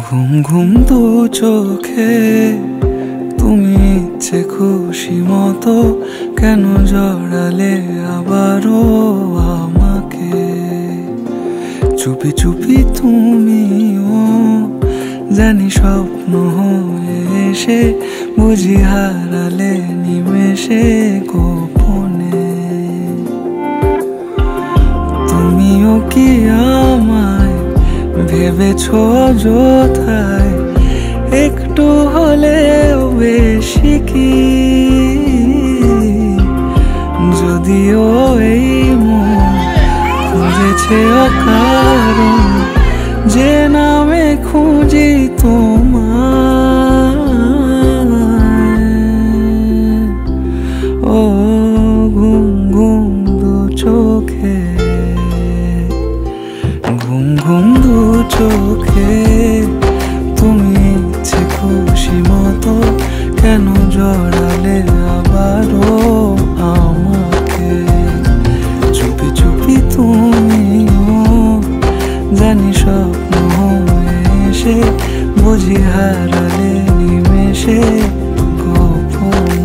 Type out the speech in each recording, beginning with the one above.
ঘুম ঘুম দু চোখে তুমি ইচ্ছে খুশি মতো কেন জড়ালে আবারও আমাকে? চুপি চুপি তুমিও জানি স্বপ্ন হয়ে এসে বুঝি হারালে নিমেষে গোপনে। তুমিও কি আমায় ভেবেছ অযথায় একটু হলেও বেশি কি? যদিও এই মন খুঁজেছে অকারণ যে নামে খুঁজি তোমায়। ও ঘুম ঘুম দু চোখে, ঘুম ঘুম দু চোখে তুমি ইচ্ছে খুশি মতো কেন জড়ালে আবারও আমাকে? চুপি চুপি তুমিও জানি স্বপ্ন হয়ে এসে বুঝি হারালে নিমেষে গোপনে।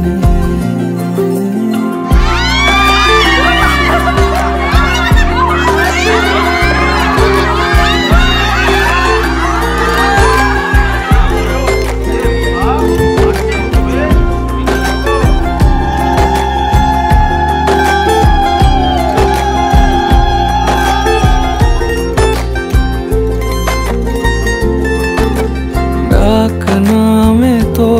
নামে তো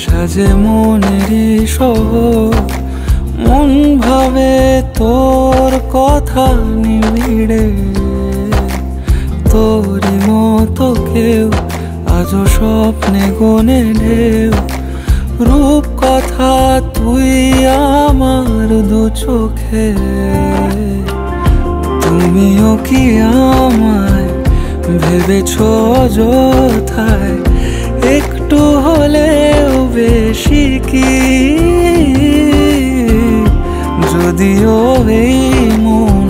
সাজে মনেরই শহর, মন ভাবে তোর কথা নিবিড়ে। তোরই মতো কেউ আজও স্বপ্নে গনে ঢেউ, রূপ কথা তুই আমার দু চোখে। তুমিও কি আমায় ভেবেছ অযথায় একটু হলেও বেশি কি? যদিও এই মন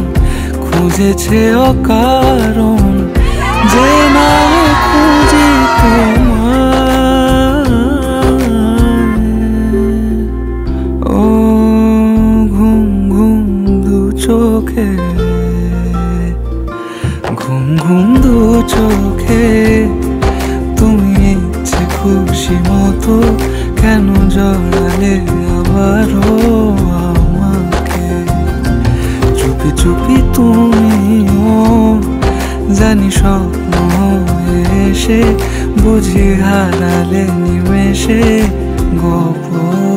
খুঁজেছে অকারণ যে নামে খুঁজি তোমায়। ও ঘুম ঘুম দু চোখে, ঘুম ঘুম দু চোখে তুমি ইচ্ছে খুশি মতো কেন জড়ালে আবারও আমাকে? চুপি চুপি তুমিও জানি স্বপ্ন হয়ে এসে বুঝি হারালে নিমেষে গোপন।